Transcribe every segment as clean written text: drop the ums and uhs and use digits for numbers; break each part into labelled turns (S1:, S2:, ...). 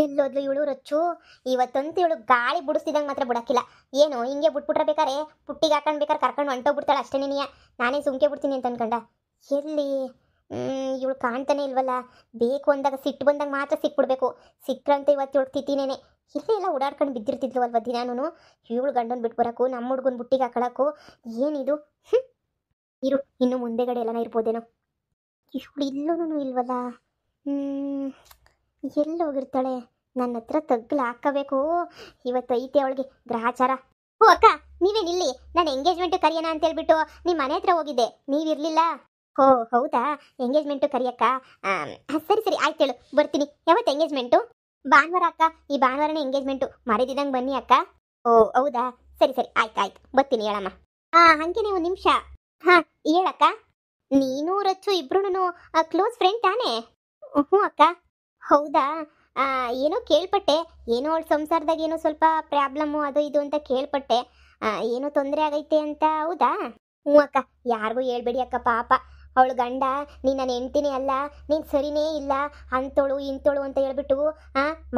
S1: ಎಲ್ಲೋದ್ಲು ಇವಳು ರಚ್ಚು. ಇವತ್ತಂತೂ ಇವಳು ಗಾಳಿ ಬಿಡಿಸ್ತಿದಂಗೆ ಮಾತ್ರ ಬಿಡಕ್ಕಿಲ್ಲ. ಏನು ಹಿಂಗೆ ಬಿಟ್ಬಿಟ್ರೆ ಬೇಕಾರೆ ಪುಟ್ಟಿಗೆ ಹಾಕೊಂಡು ಬೇಕಾದ್ರೆ ಕರ್ಕೊಂಡು ಹೊಂಟೋಗ್ಬಿಡ್ತಾಳೆ ಅಷ್ಟೇ. ನಾನೇ ಸುಮ್ಕೆ ಬಿಡ್ತೀನಿ ಅಂತ ಅನ್ಕೊಂಡ. ಎಲ್ಲಿ ಇವಳು ಕಾಣ್ತಾನೆ ಇಲ್ವಲ್ಲ. ಬೇಕು ಅಂದಾಗ ಸಿಟ್ಟು ಬಂದಾಗ ಮಾತ್ರ ಸಿಕ್ಬಿಡ್ಬೇಕು. ಸಿಕ್ಕ್ರಂತೆ ಇವತ್ತು ಇವಳು ತಿಥಿನೇನೆ. ಇಲ್ಲೇ ಎಲ್ಲ ಓಡಾಡ್ಕೊಂಡು ಬಿದ್ದಿರ್ತಿದ್ಲು ಅಲ್ವ ದಿನಾನು. ಇವಳು ಗಂಡನ ಬಿಟ್ಟು ಬರೋಕು ನಮ್ಮ ಹುಡ್ಗನ ಬುಟ್ಟಿಗೆ ಹಾಕೊಳಕು ಏನಿದು. ಇರು ಇನ್ನು ಮುಂದೆಗಡೆ ಎಲ್ಲನ ಇರ್ಬೋದೇನೋ. ಇವಳು ಇಲ್ಲೂ ಇಲ್ವಲ್ಲ. ಎಲ್ಲಿ ಹೋಗಿರ್ತಾಳೆ? ನನ್ನ ಹತ್ರ ತಗ್ಲು ಹಾಕಬೇಕು. ಇವತ್ತು ಐತೆ ಅವಳಿಗೆ ಗ್ರಹಚಾರ. ಓ ಅಕ್ಕ, ನೀವೇನಿಲ್ಲಿ? ನಾನು ಎಂಗೇಜ್ಮೆಂಟ್ ಕರಿಯೋಣ ಅಂತ ಹೇಳ್ಬಿಟ್ಟು ನಿಮ್ಮ ಮನೆ ಹತ್ರ ಹೋಗಿದ್ದೆ, ನೀವಿರ್ಲಿಲ್ಲ. ಓ ಹೌದಾ, ಎಂಗೇಜ್ಮೆಂಟು ಕರಿಯಕ್ಕ? ಸರಿ ಸರಿ ಆಯ್ತು ಹೇಳು, ಬರ್ತೀನಿ. ಯಾವತ್ತು ಎಂಗೇಜ್ಮೆಂಟು? ಭಾನುವಾರ ಅಕ್ಕ, ಈ ಭಾನುವಾರನೇ ಎಂಗೇಜ್ಮೆಂಟು. ಮರಿದಿದ್ದಂಗೆ ಬನ್ನಿ ಅಕ್ಕ. ಓ ಹೌದಾ, ಸರಿ ಸರಿ ಆಯ್ತು ಆಯ್ತು, ಬರ್ತೀನಿ ಹೇಳಮ್ಮ. ಹಂಗೇನೆ ಒಂದು ನಿಮಿಷ. ಹೇಳಕ್ಕ. ನೀನು ರಚ್ಚು ಇಬ್ರು ಕ್ಲೋಸ್ ಫ್ರೆಂಡ್ ತಾನೇ? ಹ್ಞೂ ಅಕ್ಕ. ಹೌದಾ, ಏನೋ ಕೇಳ್ಪಟ್ಟೆ. ಏನೋ ಅವಳ ಸಂಸಾರದಾಗ ಏನೋ ಸ್ವಲ್ಪ ಪ್ರಾಬ್ಲಮ್ಮು ಅದು ಇದು ಅಂತ ಕೇಳ್ಪಟ್ಟೆ. ಏನೋ ತೊಂದರೆ ಆಗೈತೆ ಅಂತ. ಹೌದಾ? ಹ್ಞೂ ಅಕ್ಕ. ಯಾರಿಗೂ ಹೇಳ್ಬೇಡಿ ಅಕ್ಕ, ಪಾಪ ಅವಳು ಗಂಡ ನೀನು ನನ್ನ ಹೆಂಡ್ತಿನೇ ಅಲ್ಲ, ನೀನು ಸರಿನೇ ಇಲ್ಲ, ಅಂಥೋಳು ಇಂಥೋಳು ಅಂತ ಹೇಳ್ಬಿಟ್ಟು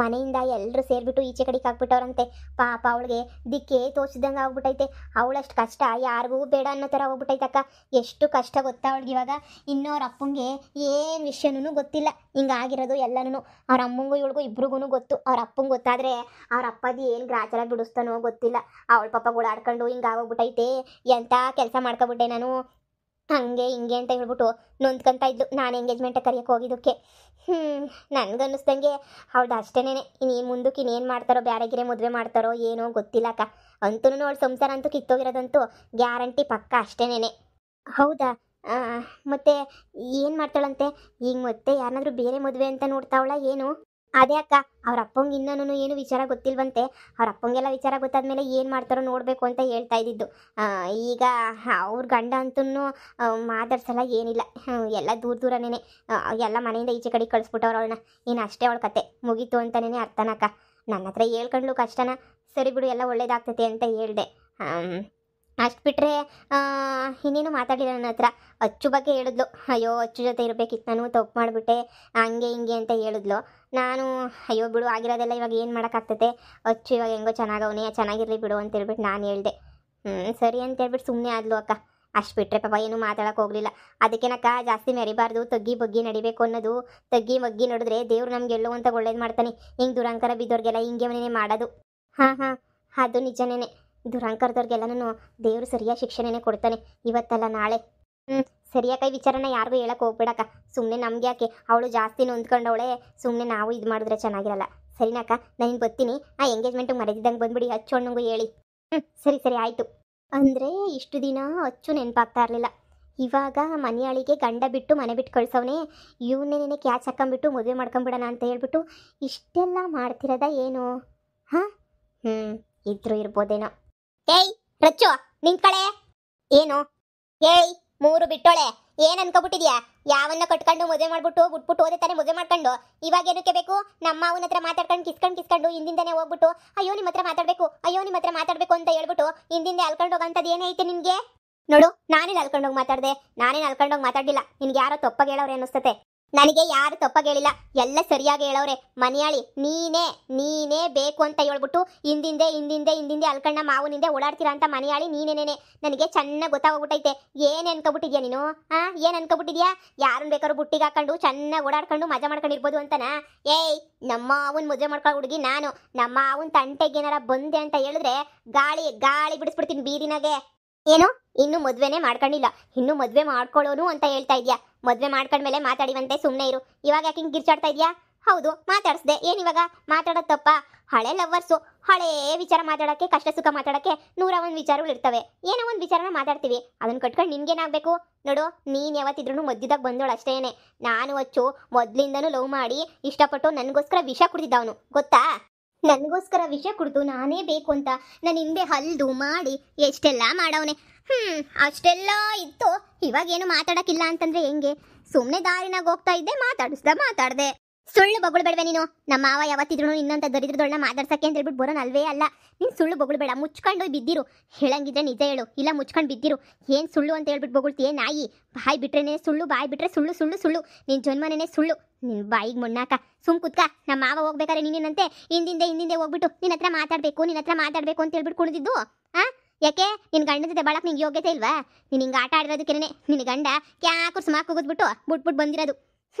S1: ಮನೆಯಿಂದ ಎಲ್ಲರೂ ಸೇರಿಬಿಟ್ಟು ಈಚೆ ಕಡೆಗೆ ಹಾಕ್ಬಿಟ್ಟವ್ರಂತೆ. ಪಾಪ ಅವಳಿಗೆ ದಿಕ್ಕೆ ತೋಚಿದಂಗೆ ಆಗ್ಬಿಟ್ಟೈತೆ. ಅವಳಷ್ಟು ಕಷ್ಟ ಯಾರಿಗೂ ಬೇಡ ಅನ್ನೋ ಥರ ಹೋಗ್ಬಿಟ್ಟೈತಕ್ಕ. ಎಷ್ಟು ಕಷ್ಟ ಗೊತ್ತಾ ಅವಳಿಗೆ ಇವಾಗ. ಇನ್ನೂ ಅವ್ರ ಅಪ್ಪಂಗೆ ಏನು ವಿಷಯನೂ ಗೊತ್ತಿಲ್ಲ. ಹಿಂಗಾಗಿರೋದು ಎಲ್ಲನೂ ಅವ್ರ ಅಮ್ಮಂಗೂ ಇವಳಿಗೂ ಇಬ್ರಿಗೂ ಗೊತ್ತು. ಅವ್ರ ಅಪ್ಪಂಗೆ ಗೊತ್ತಾದರೆ ಅವ್ರ ಅಪ್ಪದು ಏನು ಗ್ರಾಚಾರ ಬಿಡಿಸ್ತಾನೋ ಗೊತ್ತಿಲ್ಲ. ಅವಳ ಪಾಪ ಓಡಾಡ್ಕೊಂಡು ಹಿಂಗಾಗೋಗ್ಬಿಟ್ಟೈತೆ. ಎಂಥ ಕೆಲಸ ಮಾಡ್ಕೊಬಿಟ್ಟೆ ನಾನು, ಹಂಗೆ ಹಿಂಗೆ ಅಂತ ಹೇಳ್ಬಿಟ್ಟು ನೊಂದ್ಕೊಂತ ಇದ್ಲು ನಾನು ಎಂಗೇಜ್ಮೆಂಟ್ ಕರಿಯಕ್ಕೆ ಹೋಗಿದ್ದಕ್ಕೆ. ನನಗನ್ನಿಸ್ದಂಗೆ ಅವಳ್ದು ಅಷ್ಟೇನೆ. ಇನ್ನು ಮುಂದಕ್ಕೆ ಇನ್ನೇನು ಮಾಡ್ತಾರೋ, ಬ್ಯಾರೆಗಿರೆ ಮದುವೆ ಮಾಡ್ತಾರೋ ಏನೋ ಗೊತ್ತಿಲ್ಲ ಅಕ್ಕ. ಅಂತೂ ಅವಳ ಸಂಸಾರ ಅಂತೂ ಕಿತ್ತೋಗಿರೋದಂತೂ ಗ್ಯಾರಂಟಿ ಪಕ್ಕ ಅಷ್ಟೇನೆ. ಹೌದಾ? ಮತ್ತೆ ಏನು ಮಾಡ್ತಾಳಂತೆ ಈಗ? ಮತ್ತೆ ಯಾರನ್ನಾದ್ರೂ ಬೇರೆ ಮದುವೆ ಅಂತ ನೋಡ್ತಾವಳ ಏನು? ಅದೇ ಅಕ್ಕ, ಅವ್ರ ಅಪ್ಪಂಗೆ ಇನ್ನೂ ಏನು ವಿಚಾರ ಗೊತ್ತಿಲ್ವಂತೆ. ಅವ್ರ ಅಪ್ಪಂಗೆಲ್ಲ ವಿಚಾರ ಗೊತ್ತಾದ್ಮೇಲೆ ಏನು ಮಾಡ್ತಾರೋ ನೋಡಬೇಕು ಅಂತ ಹೇಳ್ತಾ ಇದ್ದಿದ್ದು. ಈಗ ಅವ್ರ ಗಂಡ ಅಂತೂ ಮಾತಾಡ್ಸಲ್ಲ, ಏನಿಲ್ಲ. ಎಲ್ಲ ದೂರ ದೂರನೇ. ಎಲ್ಲ ಮನೆಯಿಂದ ಈಚೆ ಕಡೆ ಕಳಿಸ್ಬಿಟ್ಟವ್ರು ಅವಳನ್ನ. ಇನ್ನು ಅಷ್ಟೇ ಅವಳ ಕತೆ ಮುಗೀತು ಅಂತಲೇ ಅರ್ಥನಕ್ಕ. ನನ್ನ ಹತ್ರ ಹೇಳ್ಕೊಂಡ್ಲು ಕಷ್ಟನ. ಸರಿ ಬಿಡು, ಎಲ್ಲ ಒಳ್ಳೇದಾಗ್ತೈತೆ ಅಂತ ಹೇಳ್ದೆ. ಅಷ್ಟು ಬಿಟ್ಟರೆ ಇನ್ನೇನು ಮಾತಾಡಿಲ್ಲ ನನ್ನ ಹತ್ರ. ಅಚ್ಚು ಬಗ್ಗೆ ಹೇಳಿದ್ಲು. ಅಯ್ಯೋ ಅಚ್ಚು ಜೊತೆ ಇರಬೇಕಿತ್ತು, ನಾನು ತಪ್ಪು ಮಾಡಿಬಿಟ್ಟೆ, ಹಂಗೆ ಹಿಂಗೆ ಅಂತ ಹೇಳಿದ್ಲು. ನಾನು ಅಯ್ಯೋ ಬಿಡು, ಆಗಿರೋದೆಲ್ಲ ಇವಾಗ ಏನು ಮಾಡೋಕ್ಕಾಗ್ತೈತೆ. ಅಚ್ಚು ಇವಾಗ ಹೆಂಗೋ ಚೆನ್ನಾಗವನೇ, ಚೆನ್ನಾಗಿರಲಿ ಬಿಡು ಅಂತ ಹೇಳ್ಬಿಟ್ಟು ನಾನು ಹೇಳಿದೆ. ಸರಿ ಅಂತ ಹೇಳ್ಬಿಟ್ಟು ಸುಮ್ಮನೆ ಆದ್ಲು ಅಕ್ಕ. ಅಷ್ಟು ಬಿಟ್ಟರೆ ಪಾಪ ಏನು ಮಾತಾಡೋಕೆ ಹೋಗಲಿಲ್ಲ. ಅದಕ್ಕೇನಕ್ಕ ಜಾಸ್ತಿ ಮೆರಿಬಾರ್ದು, ತಗ್ಗಿ ಬಗ್ಗಿ ನಡಿಬೇಕು ಅನ್ನೋದು. ತಗ್ಗಿ ಮಗ್ಗಿ ನೋಡಿದ್ರೆ ದೇವ್ರು ನಮ್ಗೆ ಎಲ್ಲೋ ಅಂತ ಒಳ್ಳೇದು ಮಾಡ್ತಾನೆ. ಹಿಂಗೆ ದುರಂಕಾರ ಬಿದ್ದೋರಿಗೆಲ್ಲ ಹಿಂಗೆ ಅವನೇ ಮಾಡೋದು. ಹಾಂ ಅದು ನಿಜನೇ. ದುರಂಕಾರದವ್ರಿಗೆಲ್ಲನೂ ದೇವರು ಸರಿಯಾದ ಶಿಕ್ಷೆನೇ ಕೊಡ್ತಾನೆ, ಇವತ್ತಲ್ಲ ನಾಳೆ. ಸರಿಯಾಗಿ ವಿಚಾರನ ಯಾರಿಗೂ ಹೇಳಕ್ಕೆ ಹೋಗ್ಬೇಡಕ್ಕ. ಸುಮ್ಮನೆ ನಮ್ಗೆ ಯಾಕೆ, ಅವಳು ಜಾಸ್ತಿ ನೊಂದ್ಕೊಂಡವಳೆ. ಸುಮ್ಮನೆ ನಾವು ಇದು ಮಾಡಿದ್ರೆ ಚೆನ್ನಾಗಿರಲ್ಲ. ಸರಿನಾಕ್ಕ, ನಾನು ಬರ್ತೀನಿ. ಎಂಗೇಜ್ಮೆಂಟಿಗೆ ಮರೆದಿದ್ದಂಗೆ ಬಂದ್ಬಿಡಿ, ಅಚ್ಚು ಅಣ್ಣಂಗೂ ಹೇಳಿ. ಸರಿ ಸರಿ ಆಯಿತು. ಅಂದರೆ ಇಷ್ಟು ದಿನ ಅಚ್ಚು ನೆನಪಾಗ್ತಾ ಇರಲಿಲ್ಲ. ಇವಾಗ ಮನೆಯಾಳಿಗೆ ಗಂಡ ಬಿಟ್ಟು ಮನೆ ಬಿಟ್ಟು ಕಳ್ಸವನೇ. ಇವನ್ನೇನೇ ಕ್ಯಾಚ್ ಹಾಕೊಂಬಿಟ್ಟು ಮದುವೆ ಮಾಡ್ಕೊಂಬಿಡೋಣ ಅಂತ ಹೇಳ್ಬಿಟ್ಟು ಇಷ್ಟೆಲ್ಲ ಮಾಡ್ತಿರೋದ ಏನು? ಇದ್ರು ಇರ್ಬೋದೇನೋ. ಏಯ್ ರಚ್ಚು, ನಿಂತ್ಕಳೆ. ಏನು? ಏಯ್ ಮೂರು ಬಿಟ್ಟೋಳೆ, ಏನು ಅನ್ಕೊಬಿಟ್ಟಿದ್ಯಾ? ಯಾವನ್ನ ಕಟ್ಕೊಂಡು ಮದುವೆ ಮಾಡ್ಬಿಟ್ಟು ಬಿಟ್ಬಿಟ್ಟು ಹೋದೆ ತಾನೇ ಮದುವೆ ಮಾಡ್ಕೊಂಡು. ಇವಾಗ ಏನಕ್ಕೆ ಬೇಕು? ನಮ್ಮ ಅವನ ಹತ್ರ ಮಾತಾಡ್ಕೊಂಡು ಕಿಸ್ಕೊಂಡು ಹಿಂದಿಂದನೇ ಹೋಗ್ಬಿಟ್ಟು ಅಯ್ಯೋ ನಿಮ್ಮ ಹತ್ರ ಮಾತಾಡಬೇಕು, ಅಯ್ಯೋ ನಿಮ್ಮ ಹತ್ರ ಮಾತಾಡಬೇಕು ಅಂತ ಹೇಳ್ಬಿಟ್ಟು ಹಿಂದಿಂದೆ ಅಲ್ಕೊಂಡು ಹೋಗಂಥದ್ದು ಏನೈತೆ ನಿನಗೆ? ನೋಡು, ನಾನೇನು ಅಲ್ಕೊಂಡೋಗಿ ಮಾತಾಡಿದೆ? ನಾನೇನು ಅಲ್ಕೊಂಡೋಗಿ ಮಾತಾಡಲಿಲ್ಲ. ನಿನ್ಗೆ ಯಾರೋ ತಪ್ಪಾಗಿ ಹೇಳೋರೆ ಅನ್ನಿಸ್ತತೆ. ನನಗೆ ಯಾರು ತಪ್ಪಾಗಿ ಹೇಳಿಲ್ಲ, ಎಲ್ಲ ಸರಿಯಾಗಿ ಹೇಳೋರೆ. ಮನೆಯಾಳಿ ನೀನೇ ಬೇಕು ಅಂತ ಹೇಳ್ಬಿಟ್ಟು ಹಿಂದಿಂದೆ ಅಲ್ಕಣ್ಣ ಮಾವನಿಂದೆ ಓಡಾಡ್ತೀರಾ ಅಂತ ಮನೆಯಾಳಿ ನೀನೇನೇನೆ. ನನಗೆ ಚೆನ್ನಾಗಿ ಗೊತ್ತಾಗೋಗ್ಬಿಟ್ಟೈತೆ. ಏನು ಅನ್ಕೊಬಿಟ್ಟಿದ್ಯಾ ನೀನು? ಏನು ಅನ್ಕೊಬಿಟ್ಟಿದ್ಯಾ? ಯಾರನ್ನ ಬೇಕಾದ್ರೂ ಬುಟ್ಟಿಗೆ ಹಾಕೊಂಡು ಚೆನ್ನಾಗಿ ಓಡಾಡ್ಕೊಂಡು ಮಜಾ ಮಾಡ್ಕೊಂಡಿರ್ಬೋದು ಅಂತನಾ? ಏಯ್, ನಮ್ಮ ಅವನ ಮದುವೆ ಮಾಡ್ಕೊಳ್ಳೋ ಹುಡುಗಿ ನಾನು. ನಮ್ಮ ಅವನ ತಂಟೆಗೆ ಏನಾರ ಬಂದೆ ಅಂತ ಹೇಳಿದ್ರೆ ಗಾಳಿ ಬಿಡಿಸ್ಬಿಡ್ತೀನಿ ಬೀದಿನಾಗೆ. ಏನು ಇನ್ನು ಮದ್ವೆನೇ ಮಾಡ್ಕೊಂಡಿಲ್ಲ, ಇನ್ನು ಮದ್ವೆ ಮಾಡ್ಕೊಳ್ಳೋನು ಅಂತ ಹೇಳ್ತಾ ಇದ್ಯಾ? ಮದ್ವೆ ಮಾಡ್ಕೊಂಡ್ಮೇಲೆ ಮಾತಾಡಿವಂತೆ, ಸುಮ್ಮನೆ ಇರು. ಇವಾಗ ಯಾಕೆ ಹಿಂಗೆ ಗಿರ್ಚಾಡ್ತಾ ಇದ್ಯಾ? ಹೌದು ಮಾತಾಡಿಸ್ದೆ, ಏನಿವಾಗ ಮಾತಾಡೋದು ತಪ್ಪ? ಹಳೆ ಲವ್ವರ್ಸು, ಹಳೇ ವಿಚಾರ ಮಾತಾಡೋಕ್ಕೆ, ಕಷ್ಟ ಸುಖ ಮಾತಾಡೋಕ್ಕೆ 101 ವಿಚಾರಗಳು ಇರ್ತವೆ. ಏನೋ ಒಂದು ವಿಚಾರನ ಮಾತಾಡ್ತೀವಿ, ಅದನ್ನ ಕಟ್ಕೊಂಡು ನಿನ್ಗೇನಾಗಬೇಕು? ನೋಡು, ನೀನು ಯಾವತ್ತಿದ್ರೂ ಮಧ್ಯದಾಗ ಬಂದೋಳು ಅಷ್ಟೇನೆ. ನಾನು ಅಚ್ಚು ಮೊದಲಿಂದನೂ ಲವ್ ಮಾಡಿ ಇಷ್ಟಪಟ್ಟು ನನಗೋಸ್ಕರ ವಿಷ ಕುಡಿದಿದ್ದವನು, ಗೊತ್ತಾ? ನನಗೋಸ್ಕರ ವಿಷ ಕುಡಿದು ನಾನೇ ಬೇಕು ಅಂತ ನನ್ನ ಹಿಂದೆ ಹಲ್ದು ಮಾಡಿ ಎಷ್ಟೆಲ್ಲ ಮಾಡವನೆ. ಅಷ್ಟೆಲ್ಲ ಇತ್ತು. ಇವಾಗೇನು ಮಾತಾಡೋಕ್ಕಿಲ್ಲ ಅಂತಂದ್ರೆ ಹೆಂಗೆ? ಸುಮ್ಮನೆ ದಾರಿನಾಗ ಹೋಗ್ತಾ ಇದ್ದೆ, ಮಾತಾಡಿದೆ. ಸುಳ್ಳು ಬೊಗಳ್ಬೇಡವೆ ನೀನು. ನಮ್ಮ ಮಾವ ಯಾವತ್ತಿದ್ರು ನಿನ್ನಂತ ದರಿದ್ರದೊಳನ ಮಾತಾಡ್ಸಕ್ಕೆ ಅಂತ ಹೇಳ್ಬಿಟ್ಟು ಬರೋನ್ ಅಲ್ವೇ ಅಲ್ಲ. ನೀನು ಸುಳ್ಳು ಬೊಗಳ್ಬೇಡ, ಮುಚ್ಕೊಂಡು ಬಿದ್ದಿರು. ಹೇಳಂಗಿದ್ರೆ ನಿಜ ಹೇಳು, ಇಲ್ಲ ಮುಚ್ಕೊಂಡು ಬಿದ್ದಿರು. ಏನು ಸುಳ್ಳು ಅಂತ ಹೇಳ್ಬಿಟ್ಟು ಬೊಗಳ್ತೀಯೇ ನಾಯಿ? ಬಾಯಿ ಬಿಟ್ರೇನೆ ಸುಳ್ಳು, ಬಾಯಿ ಬಿಟ್ರೆ ಸುಳ್ಳು ಸುಳ್ಳು ಸುಳ್ಳು. ನಿನ್ನ ಜನ್ಮನೇನೆ ಸುಳ್ಳು. ನಿನ್ನ ಬಾಯಿಗೆ ಮಣ್ಣಾಕ ಸುಮ್ ಕುತ್ಕ. ನಮ್ಮ ಮಾವ ಹೋಗ್ಬೇಕಾರೆ ನೀನೇನಂತೆ ಹಿಂದಿಂದೆ ಹೋಗ್ಬಿಟ್ಟು ನಿನ್ನ ಹತ್ರ ಮಾತಾಡಬೇಕು ಅಂತ ಹೇಳ್ಬಿಟ್ಟು ಕುಣಿದಿದ್ದು. ಯಾಕೆ ನಿನ್ನ ಗಂಡನ ಜೊತೆ ಬಾಳಕ್ಕೆ ನಿಂಗೆ ಯೋಗ್ಯತೆ ಇಲ್ವಾ? ನೀನು ಹಿಂಗೆ ಆಟ ಆಡಿರೋದಕ್ಕೇನೆ ನಿನ್ನ ಗಂಡ ಕ್ಯಾಕು ಸ್ಮಾಕ್ ಬಿಟ್ಬಿಟ್ಟು ಬಂದಿರೋದು.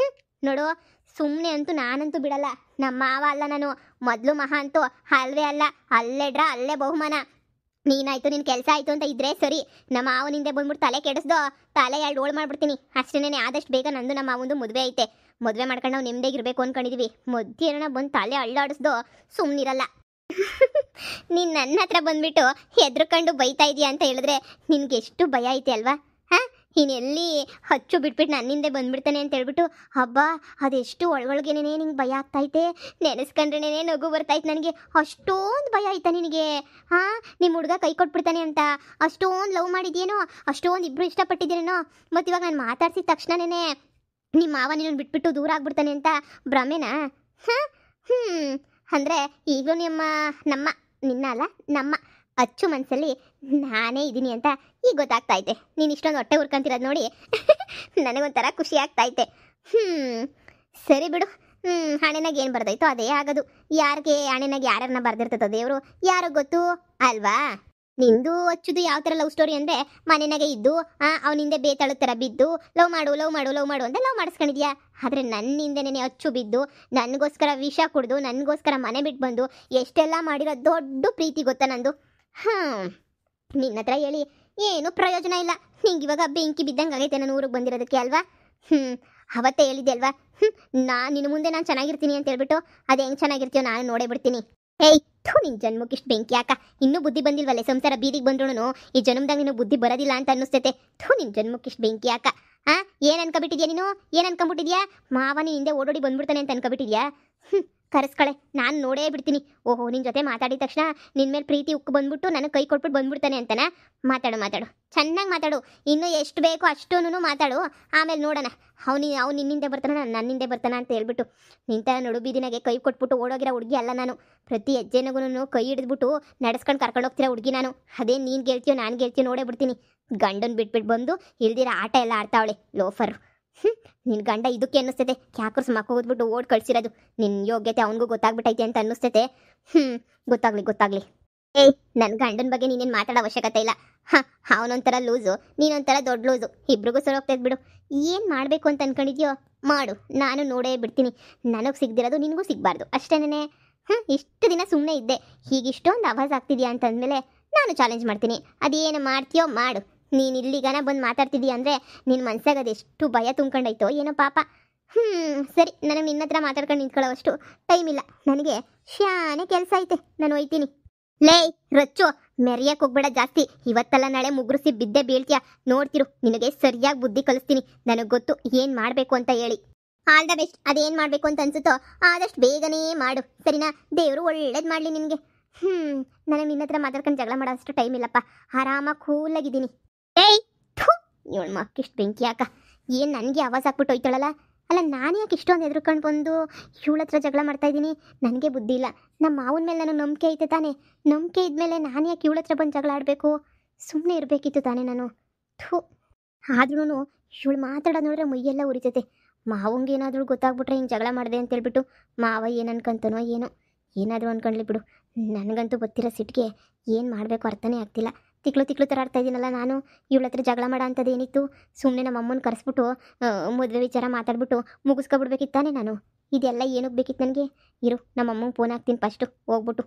S1: ನೋಡು, ಸುಮ್ಮನೆ ಅಂತೂ ನಾನಂತೂ ಬಿಡಲ್ಲ. ನಮ್ಮ ಮಾವ ಅಲ್ಲ ನಾನು, ಮೊದಲು ಮಹಾ ಅಂತೂ ಅಲ್ವೇ ಅಲ್ಲ. ಅಲ್ಲೇಡ್ರ ಅಲ್ಲೇ ಬಹುಮಾನ. ನೀನಾಯ್ತು, ನಿನ್ನ ಕೆಲಸ ಆಯಿತು ಅಂತ ಇದ್ರೆ ಸರಿ. ನಮ್ಮ ಮಾವನಿಂದೆ ಬಂದ್ಬಿಟ್ಟು ತಲೆ ಕೆಡಿಸ್ದೋ, ತಲೆ 2 ಓಳ್ ಮಾಡ್ಬಿಡ್ತೀನಿ ಅಷ್ಟೇನೆ. ಆದಷ್ಟು ಬೇಗ ನಂದು ನಮ್ಮ ಮಾವಂದು ಮದುವೆ ಐತೆ. ಮದುವೆ ಮಾಡ್ಕೊಂಡು ನಾವು ನೆಮ್ಮದಿಗಿರ್ಬೇಕು ಅಂದ್ಕೊಂಡಿದೀವಿ. ಮಧ್ಯಾಹ್ನ ಬಂದು ತಲೆ ಅಳ್ಳಾಡಿಸ್ದೋ ಸುಮ್ಮನಿರಲ್ಲ. ನೀನು ನನ್ನ ಹತ್ರ ಬಂದ್ಬಿಟ್ಟು ಹೆದ್ರಕೊಂಡು ಬೈತಾ ಇದೀಯ ಅಂತ ಹೇಳಿದ್ರೆ ನಿನ್ಗೆ ಎಷ್ಟು ಭಯ ಐತೆ ಅಲ್ವಾ? ಎಲ್ಲಿ ಹಚ್ಚು ಬಿಟ್ಬಿಟ್ಟು ನನ್ನಿಂದೆ ಬಂದ್ಬಿಡ್ತಾನೆ ಅಂತ ಹೇಳ್ಬಿಟ್ಟು ಹಬ್ಬ ಅದೆಷ್ಟು ಒಳಗೊಳಗೇನೆ ನಿಂಗೆ ಭಯ ಆಗ್ತೈತೆ. ನೆನೆಸ್ಕೊಂಡ್ರೇನೆ ನಗು ಬರ್ತೈತೆ ನನಗೆ. ಅಷ್ಟೊಂದು ಭಯ ಆಯ್ತಾ ನಿನಗೆ? ನಿಮ್ಮ ಹುಡುಗ ಕೈ ಕೊಟ್ಬಿಡ್ತಾನೆ ಅಂತ ಅಷ್ಟೊಂದು ಲವ್ ಮಾಡಿದ್ಯೇನೋ, ಅಷ್ಟೊಂದು ಇಬ್ಬರು ಇಷ್ಟಪಟ್ಟಿದ್ದೀರೇನೋ. ಮತ್ತು ಇವಾಗ ನಾನು ಮಾತಾಡ್ಸಿದ ತಕ್ಷಣನೇ ನಿಮ್ಮ ಮಾವ ನೀನು ಬಿಟ್ಬಿಟ್ಟು ದೂರ ಆಗ್ಬಿಡ್ತಾನೆ ಅಂತ ಭ್ರಮೆನಾ? ಅಂದರೆ ಈಗಲೂ ನಿನ್ನ ಅಲ್ಲ ನಮ್ಮ ಅಚ್ಚು ಮನಸ್ಸಲ್ಲಿ ನಾನೇ ಇದ್ದೀನಿ ಅಂತ ಈಗ ಗೊತ್ತಾಗ್ತೈತೆ. ನೀನು ಇಷ್ಟೊಂದು ಹೊಟ್ಟೆ ಹುರ್ಕೊಂತಿರೋದು ನೋಡಿ ನನಗೊಂಥರ ಖುಷಿ ಆಗ್ತೈತೆ. ಸರಿ ಬಿಡು. ಹಣೆನಾಗ ಏನು ಬರ್ದೈತೋ ಅದೇ ಆಗೋದು. ಯಾರಿಗೆ ಹಣೆನಾಗ ಯಾರನ್ನ ಬರ್ದಿರ್ತದೋ ದೇವರು ಯಾರೋ ಗೊತ್ತು ಅಲ್ವಾ? ನಿಂದು ಅಚ್ಚುದು ಯಾವ ಥರ ಲವ್ ಸ್ಟೋರಿ ಅಂದರೆ ಮನೆಯಾಗೆ ಇದ್ದು ಅವನಿಂದೆ ಬೇತಾಳು ಥರ ಬಿದ್ದು ಲವ್ ಮಾಡು ಅಂತ ಲವ್ ಮಾಡಿಸ್ಕೊಂಡಿದ್ಯಾ. ಆದರೆ ನನ್ನಿಂದನೇ ಅಚ್ಚು ಬಿದ್ದು ನನಗೋಸ್ಕರ ವಿಷ ಕುಡಿದು ನನಗೋಸ್ಕರ ಮನೆ ಬಿಟ್ಟು ಬಂದು ಎಷ್ಟೆಲ್ಲ ಮಾಡಿರೋ ದೊಡ್ಡ ಪ್ರೀತಿ ಗೊತ್ತಾ ನಂದು. ನಿನ್ನ ಹತ್ರ ಹೇಳಿ ಏನು ಪ್ರಯೋಜನ ಇಲ್ಲ. ನಿಂಗೆ ಇವಾಗ ಬೆಂಕಿ ಬಿದ್ದಂಗೆ ಆಗೈತೆ ನಾನು ಊರಿಗೆ ಬಂದಿರೋದಕ್ಕೆ ಅಲ್ವಾ? ಅವತ್ತೇ ಹೇಳಿದ್ದೆ ಅಲ್ವಾ, ನಿನ್ನ ಮುಂದೆ ನಾನು ಚೆನ್ನಾಗಿರ್ತೀನಿ ಅಂತ ಹೇಳ್ಬಿಟ್ಟು. ಅದು ಹೆಂಗೆ ಚೆನ್ನಾಗಿರ್ತೀಯೋ ನಾನು ನೋಡೇ ಬಿಡ್ತೀನಿ. ಏಯ್ ನಿನ್ನ ಜನ್ಮಕ್ಕೆ ಇಷ್ಟು ಬೆಂಕಿ ಯಾಕ? ಇನ್ನೂ ಬುದ್ಧಿ ಬಂದಿಲ್ವಲ್ಲೇ? ಸಂಸಾರ ಬೀದಿಗೆ ಬಂದ್ರೂ ಈ ಜನ್ಮದಾಗ ನೀನು ಬುದ್ಧಿ ಬರೋದಿಲ್ಲ ಅಂತ ಅನ್ನಿಸ್ತೈತೆ. ನಿನ್ನ ಜನ್ಮಕ್ಕೆ ಇಷ್ಟು ಬೆಂಕಿ ಯಾಕ? ಏನು ಅನ್ಕೊಬಿಟ್ಟಿದ್ಯಾ ನೀನು? ಏನು ಅನ್ಕೊಂಬಿಟ್ಟಿದ್ಯಾ? ಮಾವ ನೀನು ಹಿಂದೆ ಓಡೋಡಿ ಬಂದ್ಬಿಡ್ತಾನೆ ಅಂತ ಅನ್ಕೊಬಿಟ್ಟಿದ್ಯಾ? ಕರೆಸ್ಕಳೆ, ನಾನು ನೋಡೇ ಬಿಡ್ತೀನಿ. ಓಹೋ, ನಿನ್ನ ಜೊತೆ ಮಾತಾಡಿದ ತಕ್ಷಣ ನಿನ್ನ ಮೇಲೆ ಪ್ರೀತಿ ಉಕ್ಕು ಬಂದ್ಬಿಟ್ಟು ನನಗೆ ಕೈ ಕೊಟ್ಬಿಟ್ಟು ಬಂದ್ಬಿಡ್ತಾನೆ ಅಂತನಾ? ಮಾತಾಡು ಚೆನ್ನಾಗಿ ಮಾತಾಡು. ಇನ್ನೂ ಎಷ್ಟು ಬೇಕೋ ಅಷ್ಟೂ ಮಾತಾಡು. ಆಮೇಲೆ ನೋಡೋಣ ಅವ್ನು ನಿನ್ನಿಂದೆ ಬರ್ತಾನ ನನ್ನಿಂದೆ ಬರ್ತಾನ ಅಂತ ಹೇಳ್ಬಿಟ್ಟು. ನಿಂತ ನಡು ಬೀದಿನಾಗೆ ಕೈ ಕೊಟ್ಬಿಟ್ಟು ಓಡೋಗಿರೋ ಹುಡುಗಿ ಅಲ್ಲ ನಾನು. ಪ್ರತಿ ಹೆಜ್ಜೆನಗೂ ಕೈ ಹಿಡಿದ್ಬಿಟ್ಟು ನಡೆಸ್ಕೊಂಡು ಕರ್ಕೊಂಡು ಹೋಗ್ತಿರೋ ಹುಡುಗಿ ನಾನು. ಅದೇ ನೀನು ಗೆಲ್ತೀಯೋ ನಾನು ಗೆಲ್ತೀಯೋ ನೋಡೇ ಬಿಡ್ತೀನಿ. ಗಂಡನ ಬಿಟ್ಬಿಟ್ಟು ಬಂದು ಇಲ್ದಿರ ಆಟ ಎಲ್ಲ ಆಡ್ತಾವಳೆ ಲೋಫರ್. ನಿನ್ನ ಗಂಡ ಇದಕ್ಕೆ ಅನ್ನಿಸ್ತೈತೆ ಕ್ಯಾಕರ್ಸ್ ಮಕ್ಕೋದ್ಬಿಟ್ಟು ಓಡ್ ಕಳ್ಸಿರೋದು. ನಿನ್ನ ಯೋಗ್ಯತೆ ಅವನಿಗೂ ಗೊತ್ತಾಗ್ಬಿಟ್ಟೈತೆ ಅಂತ ಅನ್ನಿಸ್ತೈತೆ. ಗೊತ್ತಾಗ್ಲಿ. ಏಯ್, ನನ್ನ ಗಂಡನ ಬಗ್ಗೆ ನೀನೇನು ಮಾತಾಡೋ ಅವಶ್ಯಕತೆ ಇಲ್ಲ. ಅವನೊಂಥರ ಲೂಸು, ನೀನೊಂಥರ ದೊಡ್ಡ ಲೂಸು. ಇಬ್ರಿಗೂ ಸರಿ ಹೋಗ್ತೈತೆ ಬಿಡು. ಏನು ಮಾಡಬೇಕು ಅಂತ ಅನ್ಕೊಂಡಿದ್ಯೋ ಮಾಡು, ನಾನು ನೋಡೇ ಬಿಡ್ತೀನಿ. ನನಗೆ ಸಿಗ್ದಿರೋದು ನಿನಗೂ ಸಿಗಬಾರ್ದು ಅಷ್ಟೇನೇ. ಇಷ್ಟು ದಿನ ಸುಮ್ಮನೆ ಇದ್ದೆ, ಈಗ ಇಷ್ಟೊಂದು ಆವಾಜ್ ಆಗ್ತಿದ್ಯಾ ಅಂತಂದಮೇಲೆ ನಾನು ಚಾಲೆಂಜ್ ಮಾಡ್ತೀನಿ. ಅದೇನು ಮಾಡ್ತೀಯೋ ಮಾಡು. ನೀನು ಇಲ್ಲಿಗನ ಬಂದು ಮಾತಾಡ್ತಿದ್ದೀಯ ಅಂದರೆ ನಿನ್ನ ಮನ್ಸಾಗ ಅದೆಷ್ಟು ಭಯ ತುಂಬ್ಕೊಂಡೈತೋ ಏನೋ ಪಾಪ. ಸರಿ, ನನಗೆ ನಿನ್ನ ಹತ್ರ ಮಾತಾಡ್ಕೊಂಡು ನಿಂತ್ಕೊಳ್ಳೋವಷ್ಟು ಟೈಮ್ ಇಲ್ಲ. ನನಗೆ ಶಾನೆ ಕೆಲಸ ಐತೆ, ನಾನು ಹೋಯ್ತೀನಿ. ಲೇ ರಚ್ಚು, ಮೆರಿಯಕ್ಕೆ ಹೋಗ್ಬೇಡ ಜಾಸ್ತಿ. ಇವತ್ತಲ್ಲ ನಾಳೆ ಮುಗ್ರುಸಿ ಬಿದ್ದೆ ಬೀಳ್ತೀಯ ನೋಡ್ತಿರು. ನಿನಗೆ ಸರಿಯಾಗಿ ಬುದ್ಧಿ ಕಲಿಸ್ತೀನಿ. ನನಗೆ ಗೊತ್ತು ಏನು ಮಾಡಬೇಕು ಅಂತ ಹೇಳಿ. All the best. ಅದೇನು ಮಾಡಬೇಕು ಅಂತ ಅನ್ಸುತ್ತೋ ಆದಷ್ಟು ಬೇಗನೆ ಮಾಡು, ಸರಿನಾ? ದೇವರು ಒಳ್ಳೇದು ಮಾಡಲಿ ನಿನಗೆ. ನನಗೆ ನಿನ್ನ ಹತ್ರ ಮಾತಾಡ್ಕೊಂಡು ಜಗಳ ಮಾಡೋಷ್ಟು ಟೈಮ್ ಇಲ್ಲಪ್ಪ. ಆರಾಮಾಗಿ ಕೂಲಾಗಿದ್ದೀನಿ. ಏಯ್ ಇವಳು ಮಕ್ಕಿಷ್ಟು ಬೆಂಕಿ ಯಾಕ? ಏನು ನನಗೆ ಆವಾಜ್ ಹಾಕ್ಬಿಟ್ಟು ಹೋಯ್ತಾಳಲ್ಲ. ಅಲ್ಲ, ನಾನು ಯಾಕೆ ಇಷ್ಟೊಂದು ಎದ್ರುಕೊಂಡು ಬಂದು ಇವಳ ಹತ್ರ ಜಗಳ ಮಾಡ್ತಾಯಿದ್ದೀನಿ? ನನಗೆ ಬುದ್ಧಿ ಇಲ್ಲ. ನಮ್ಮ ಮಾವನ ಮೇಲೆ ನನಗೆ ನಂಬಿಕೆ ಐತೆ ತಾನೇ. ನಂಬಿಕೆ ಇದ್ಮೇಲೆ ನಾನು ಯಾಕೆ ಇವಳ ಹತ್ರ ಬಂದು ಜಗಳ ಆಡಬೇಕು? ಸುಮ್ಮನೆ ಇರಬೇಕಿತ್ತು ತಾನೇ ನಾನು. ಆದ್ರೂ ಇವಳು ಮಾತಾಡೋದು ನೋಡ್ರೆ ಮೈಯೆಲ್ಲ ಉರಿತೈತೆ. ಮಾವಂಗೆ ಏನಾದರೂ ಗೊತ್ತಾಗ್ಬಿಟ್ರೆ ಹಿಂಗೆ ಜಗಳ ಮಾಡಿದೆ ಅಂತ ಹೇಳ್ಬಿಟ್ಟು ಮಾವ ಏನು ಅನ್ಕೊಂತಾನೋ ಏನೋ. ಏನಾದರೂ ಅನ್ಕೊಂಡ್ಲಿ ಬಿಡು. ನನಗಂತೂ ಗೊತ್ತಿರೋ ಸಿಟ್ಟಿಗೆ ಏನು ಮಾಡಬೇಕು ಅರ್ಥನೇ ಆಗ್ತಿಲ್ಲ. ತಿಕ್ಲು ಥರ ಆಡ್ತಾ ಇದ್ದೀನಲ್ಲ ನಾನು. ಇವಳ ಹತ್ರ ಜಗಳ ಮಾಡೋ ಅಂಥದ್ದು ಏನಿತ್ತು? ಸುಮ್ಮನೆ ನಮ್ಮ ಅಮ್ಮನ ಕರೆಸ್ಬಿಟ್ಟು ಮದುವೆ ವಿಚಾರ ಮಾತಾಡ್ಬಿಟ್ಟು ಮುಗಿಸ್ಕೊಬಿಡ್ಬೇಕಿತ್ತಾನೆ ನಾನು. ಇದೆಲ್ಲ ಏನಕ್ಕೆ ಬೇಕಿತ್ತು ನನಗೆ? ಇರು, ನಮ್ಮ ಅಮ್ಮಂಗೆ ಫೋನ್ ಹಾಕ್ತೀನಿ ಫಸ್ಟು. ಹೋಗ್ಬಿಟ್ಟು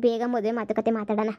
S1: ಬೇಗ ಮದುವೆ ಮಾತುಕತೆ ಮಾತಾಡೋಣ.